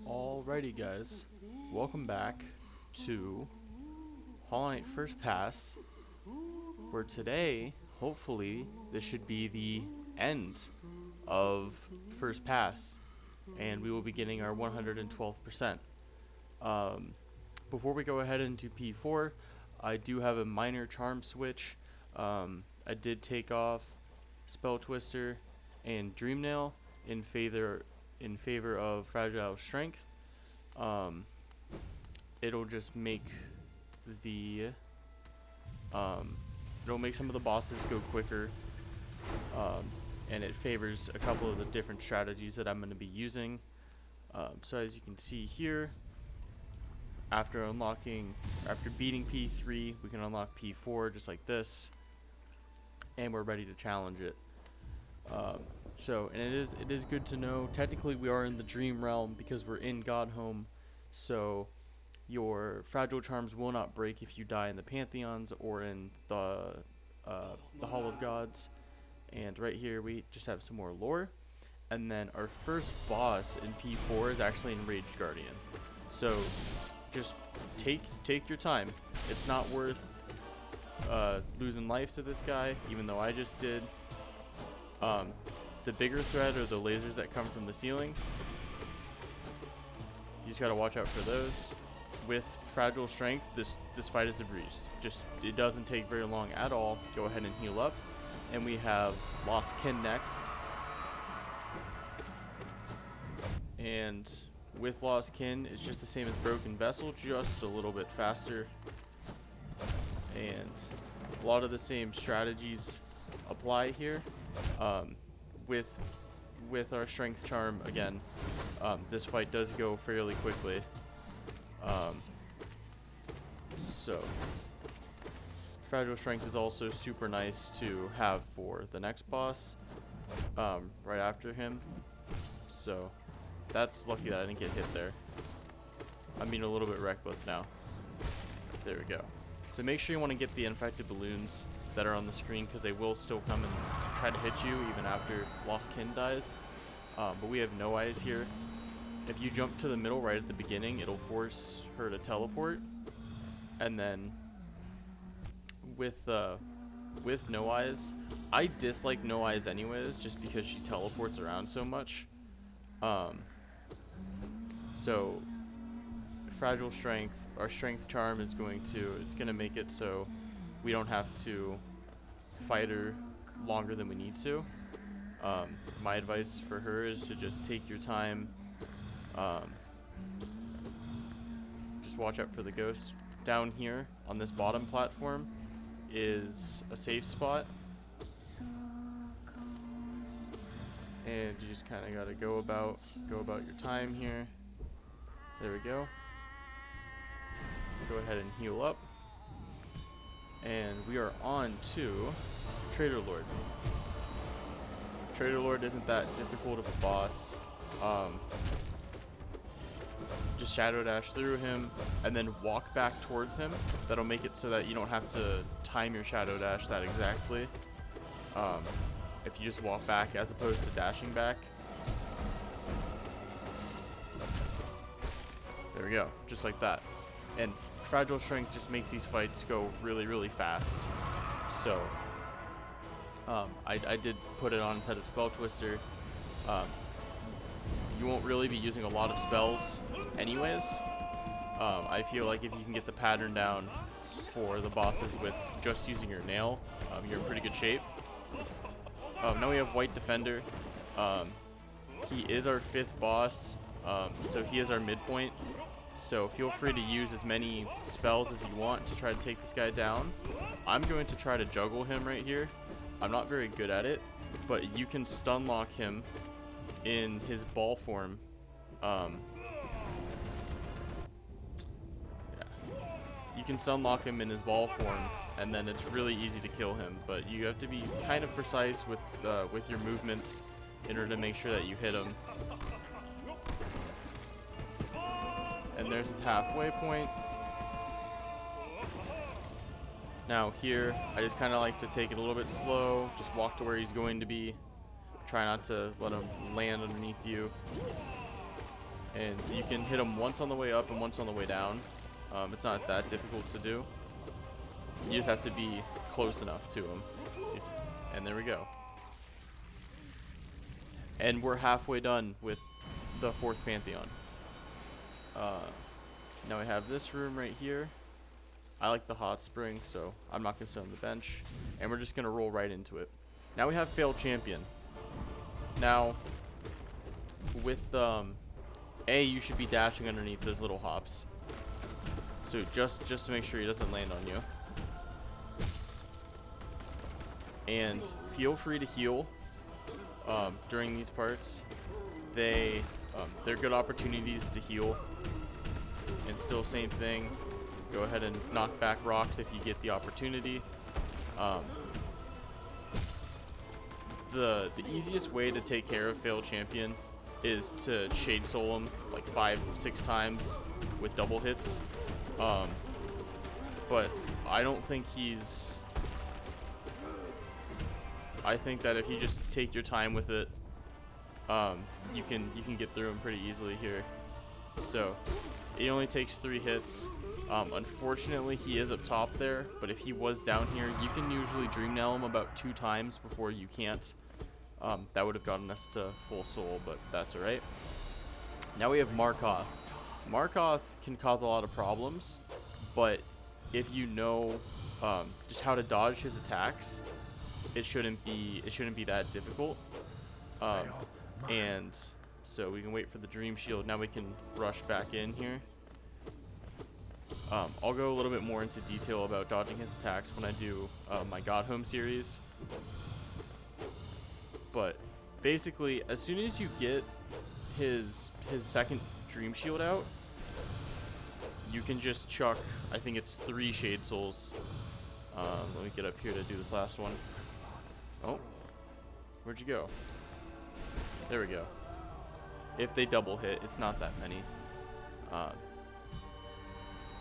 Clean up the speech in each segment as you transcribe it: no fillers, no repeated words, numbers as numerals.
Alrighty guys, welcome back to Hollow Knight First Pass, where today, hopefully, this should be the end of First Pass, and we will be getting our 112%. Um, Before we go ahead and do P4, I do have a minor charm switch. I did take off Spell Twister and Dream Nail in favor of Fragile Strength. Um, it'll just make the it'll make some of the bosses go quicker, um, and it favors a couple of the different strategies that I'm going to be using. So as you can see here, after beating P3, we can unlock P4 just like this, and we're ready to challenge it. And it is good to know. Technically, we are in the Dream Realm because we're in Godhome, so your fragile charms will not break if you die in the Pantheons or in the Hall of Gods. And right here we just have some more lore. And then our first boss in P4 is actually Enraged Guardian. So just take your time. It's not worth losing life to this guy, even though I just did. The bigger threat are the lasers that come from the ceiling. You just gotta watch out for those. With Fragile Strength, this fight is a breeze. It doesn't take very long at all. Go ahead and heal up. And we have Lost Kin next. And with Lost Kin, it's just the same as Broken Vessel, just a little bit faster. And a lot of the same strategies apply here. With our Strength Charm, again, this fight does go fairly quickly. So Fragile Strength is also super nice to have for the next boss, right after him. So that's lucky that I didn't get hit there. I'm being a little bit reckless now. There we go. So make sure you want to get the infected balloons that are on the screen, because they will still come and try to hit you even after Lost Kin dies. But we have No Eyes here. If you jump to the middle right at the beginning, it'll force her to teleport. And then with No Eyes, I dislike No Eyes anyways, just because she teleports around so much. So Fragile Strength, our Strength Charm is gonna make it so we don't have to fight her longer than we need to. My advice for her is to just take your time. Just watch out for the ghosts. Down here on this bottom platform is a safe spot, and you just kind of gotta go about your time here. There we go. Go ahead and heal up, and we are on to Trader Lord. Trader Lord isn't that difficult of a boss. Just Shadow Dash through him and then walk back towards him. That'll make it so that you don't have to time your Shadow Dash that exactly. If you just walk back as opposed to dashing back. There we go, just like that. And Fragile Strength just makes these fights go really, really fast. So I did put it on instead of Spell Twister. You won't really be using a lot of spells anyways. I feel like if you can get the pattern down for the bosses with just using your nail, you're in pretty good shape. Now we have White Defender. He is our 5th boss, so he is our midpoint. So feel free to use as many spells as you want to try to take this guy down. I'm going to try to juggle him right here. I'm not very good at it, but you can stun lock him in his ball form. You can stun lock him in his ball form, and then it's really easy to kill him. But you have to be kind of precise with your movements in order to make sure that you hit him. And there's his halfway point. Now here, I just kind of like to take it a little bit slow, just walk to where he's going to be. Try not to let him land underneath you. and you can hit him once on the way up and once on the way down. It's not that difficult to do. You just have to be close enough to him. And there we go. And we're halfway done with the 4th Pantheon. Now we have this room right here. I like the hot spring, so I'm not going to sit on the bench. And we're just going to roll right into it. Now we have Failed Champion. Now, with A, you should be dashing underneath those little hops. So just to make sure he doesn't land on you. And feel free to heal during these parts. They're good opportunities to heal. And still same thing. Go ahead and knock back rocks if you get the opportunity. The easiest way to take care of Failed Champion is to Shade Soul him like 5-6 times with double hits. But I don't think he's... I think that if you just take your time with it, you can get through him pretty easily here. So it only takes 3 hits. Unfortunately, he is up top there, but if he was down here, you can usually Dream Nail him about 2 times before you can't. That would have gotten us to full soul, but that's alright. Now we have Markoth. Markoth can cause a lot of problems, but if you know just how to dodge his attacks, it shouldn't be that difficult. And so we can wait for the Dream Shield. Now we can rush back in here. I'll go a little bit more into detail about dodging his attacks when I do my God Home series. But basically, as soon as you get his second Dream Shield out, you can just chuck, I think it's 3 Shade Souls. Let me get up here to do this last one. Oh, where'd you go? There we go. If they double hit, it's not that many.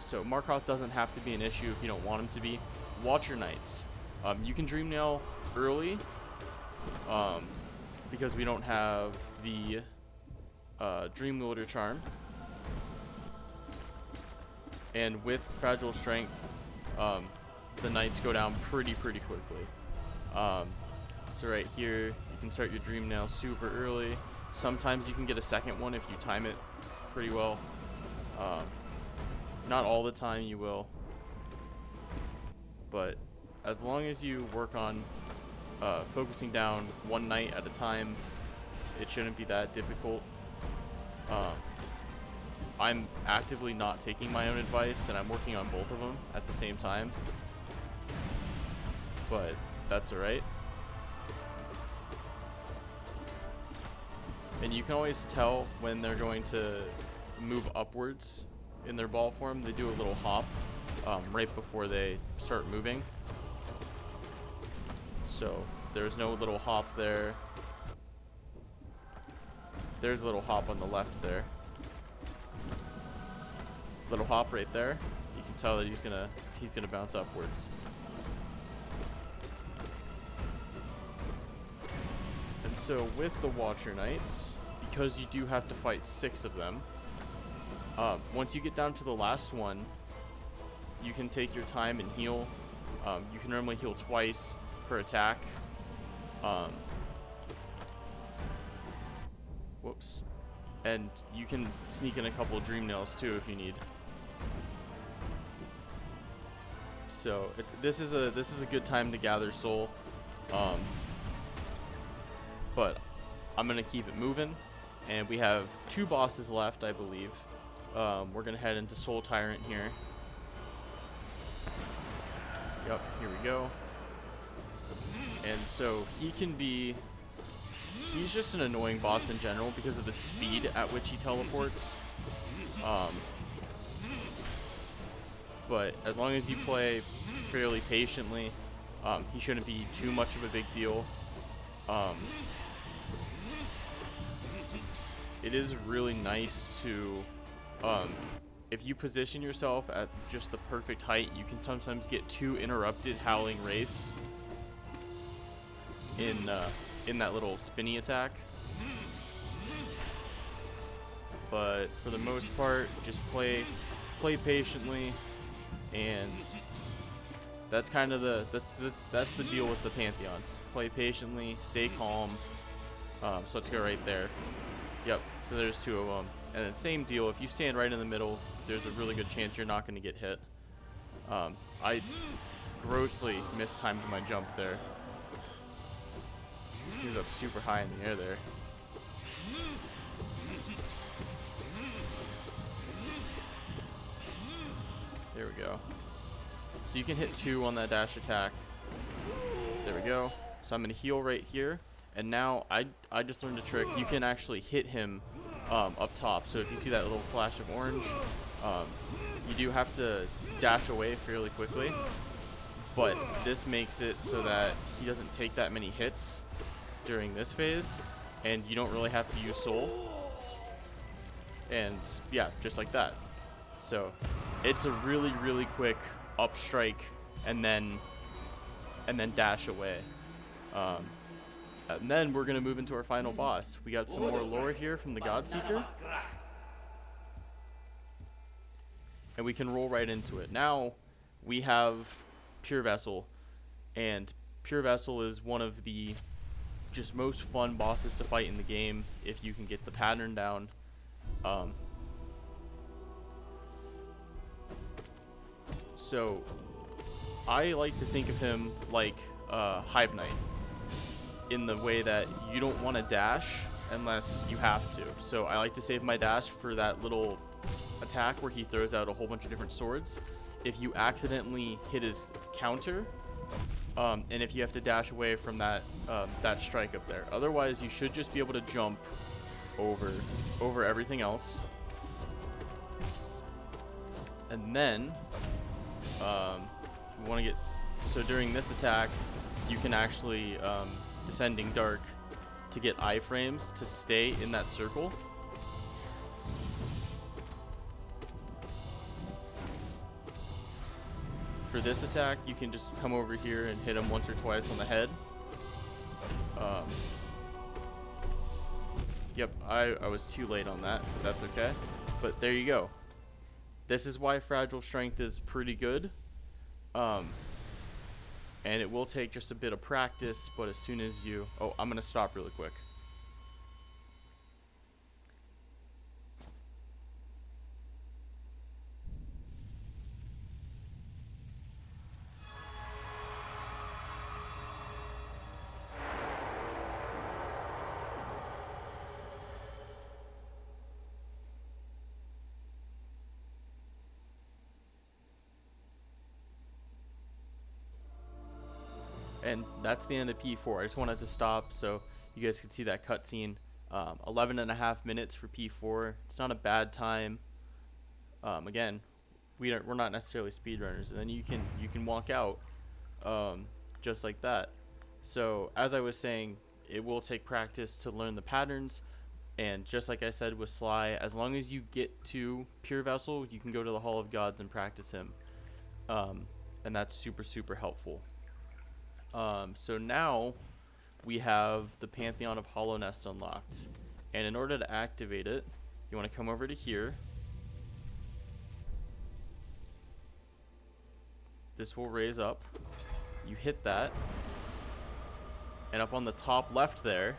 So Markoth doesn't have to be an issue if you don't want him to be. Watcher Knights. You can Dream Nail early, because we don't have the Dream Wielder Charm. And with Fragile Strength, the Knights go down pretty quickly. So right here, you can start your Dream Nail super early. Sometimes you can get a second one if you time it pretty well. Not all the time you will, but as long as you work on focusing down one knight at a time, it shouldn't be that difficult. I'm actively not taking my own advice, and I'm working on both of them at the same time, but that's alright. And you can always tell when they're going to move upwards in their ball form. They do a little hop right before they start moving. So there's no little hop there. There's a little hop on the left there. Little hop right there. You can tell that he's gonna bounce upwards. And so with the Watcher Knights, because you do have to fight 6 of them, once you get down to the last one, you can take your time and heal. You can normally heal twice per attack. Whoops. And you can sneak in a couple of Dream Nails too if you need. So this is a good time to gather soul. But I'm gonna keep it moving, and we have 2 bosses left, I believe. We're gonna head into Soul Tyrant here. Yep, here we go. And so he's just an annoying boss in general because of the speed at which he teleports. But as long as you play fairly patiently, he shouldn't be too much of a big deal. It is really nice to, if you position yourself at just the perfect height, you can sometimes get 2 interrupted Howling Race in that little spinny attack. but for the most part, just play patiently, and that's kind of that's the deal with the Pantheons. Play patiently, stay calm. So let's go right there. Yep, so there's two of them. And then same deal, if you stand right in the middle, there's a really good chance you're not going to get hit. I grossly mistimed my jump there. He was up super high in the air there. There we go. So you can hit 2 on that dash attack. There we go. So I'm going to heal right here. And now I just learned a trick. You can actually hit him up top. So if you see that little flash of orange, you do have to dash away fairly quickly. But this makes it so that he doesn't take that many hits during this phase. And you don't really have to use soul. And yeah, just like that. So it's a really, really quick up strike and then dash away. And then we're gonna move into our final boss. We got some more lore here from the Godseeker, and we can roll right into it. Now we have Pure Vessel, and Pure Vessel is one of the just most fun bosses to fight in the game if you can get the pattern down. So I like to think of him like Hive Knight, in the way that you don't want to dash unless you have to. So I like to save my dash for that little attack where he throws out a whole bunch of different swords. If you accidentally hit his counter, and if you have to dash away from that that strike up there. Otherwise, you should just be able to jump over everything else. And then you want to get, so during this attack, you can actually Descending Dark to get iframes to stay in that circle. For this attack, you can just come over here and hit him once or twice on the head. Yep, I was too late on that, but that's okay. But there you go. This is why Fragile Strength is pretty good. And it will take just a bit of practice, but as soon as you... Oh, I'm going to stop really quick. And that's the end of P4. I just wanted to stop so you guys could see that cutscene. 11.5 minutes for P4. It's not a bad time. Again, we're not necessarily speedrunners, and then you can walk out just like that. So as I was saying, it will take practice to learn the patterns, and just like I said with Sly, as long as you get to Pure Vessel, you can go to the Hall of Gods and practice him, and that's super helpful. So now we have the Pantheon of Hollow Nest unlocked, and in order to activate it, you want to come over to here. This will raise up. You hit that, and up on the top left there,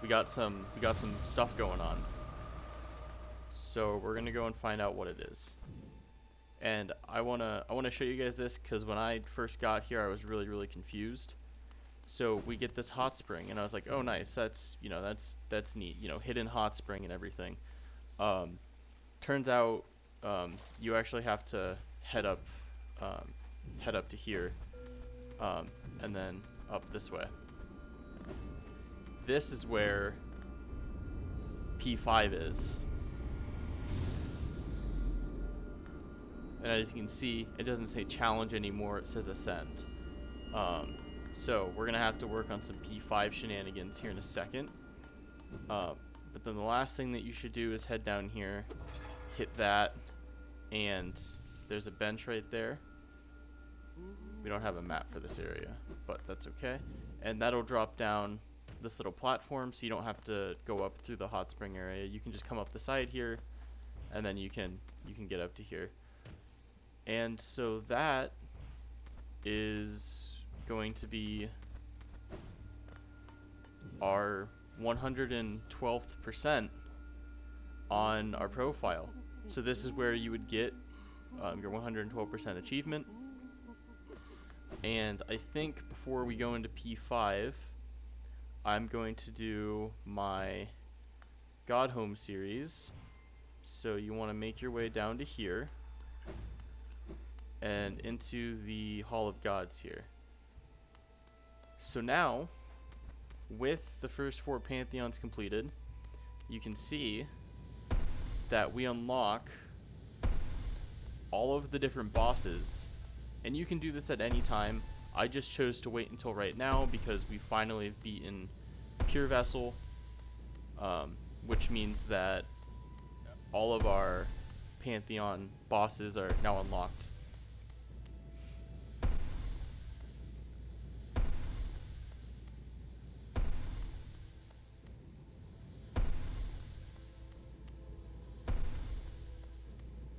we got some stuff going on. So we're gonna go and find out what it is. And I wanna show you guys this because when I first got here, I was really confused. So we get this hot spring, and I was like, oh nice, that's that's neat, hidden hot spring and everything. Turns out you actually have to head up to here, and then up this way. This is where P5 is. And as you can see, it doesn't say challenge anymore, it says ascend. So we're gonna have to work on some P5 shenanigans here in a second. But then the last thing that you should do is head down here, hit that, and there's a bench right there. We don't have a map for this area, but that's okay. And that'll drop down this little platform, so you don't have to go up through the hot spring area. You can just come up the side here, and then you can get up to here. And so that is going to be our 112th percent on our profile. So this is where you would get your 112% achievement. And I think before we go into P5, I'm going to do my God Home series. So you want to make your way down to here and into the Hall of Gods here. So now, with the first 4 Pantheons completed, you can see that we unlock all of the different bosses, and you can do this at any time. I just chose to wait until right now because we finally have beaten Pure Vessel, which means that all of our Pantheon bosses are now unlocked.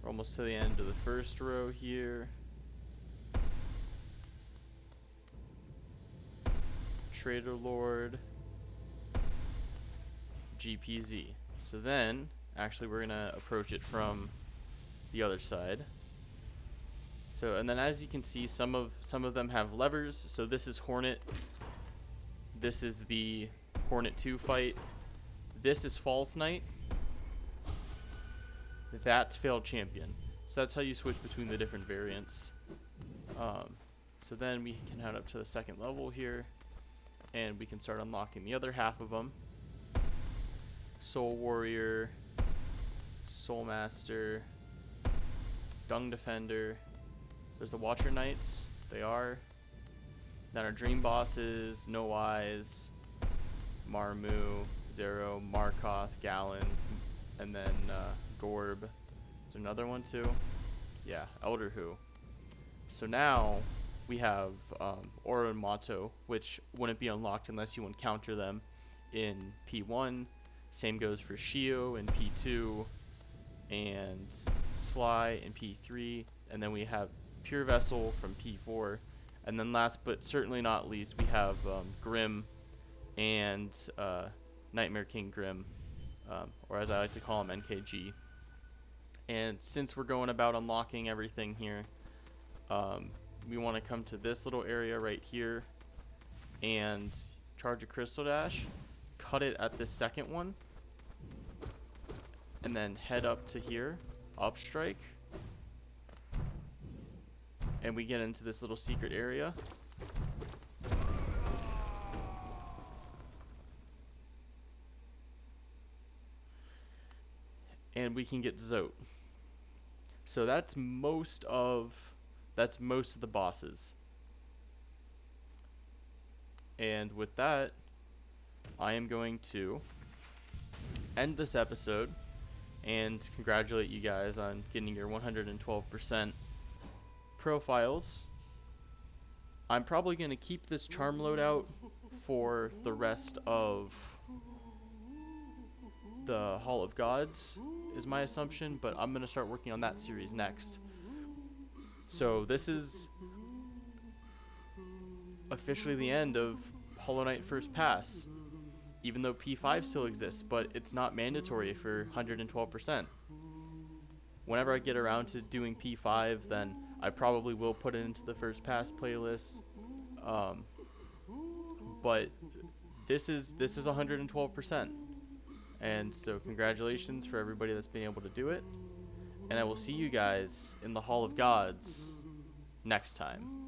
We're almost to the end of the first row here. Trader Lord, GPZ. So then, actually we're gonna approach it from the other side. So, and then as you can see, some of them have levers. So this is Hornet. This is the Hornet 2 fight. This is False Knight. That's Failed Champion. So that's how you switch between the different variants. So then we can head up to the second level here, and we can start unlocking the other half of them. Soul Warrior, Soul Master, Dung Defender. There's the Watcher Knights. They are. Then our Dream Bosses, No Eyes, Marmu, Zero, Markoth, Galen, and then Gorb. Is there another one too? Yeah, Elder Who. So now we have Aura and Mato, which wouldn't be unlocked unless you encounter them in P1. Same goes for Shio in P2 and Sly in P3. And then we have Pure Vessel from P4. And then last but certainly not least, we have Grim and Nightmare King Grim, or as I like to call him, NKG. And since we're going about unlocking everything here, we want to come to this little area right here and charge a Crystal Dash, cut it at this second one, and then head up to here, up strike, and we get into this little secret area. And we can get Zote. So that's most of the bosses. And with that, I am going to end this episode and congratulate you guys on getting your 112% profiles. I'm probably going to keep this charm loadout for the rest of the Hall of Gods, is my assumption, but I'm going to start working on that series next. So this is officially the end of Hollow Knight First Pass, even though P5 still exists, but it's not mandatory for 112%. Whenever I get around to doing P5, then I probably will put it into the First Pass playlist. But this is 112%. And so congratulations for everybody that's been able to do it. And I will see you guys in the Hall of Gods next time.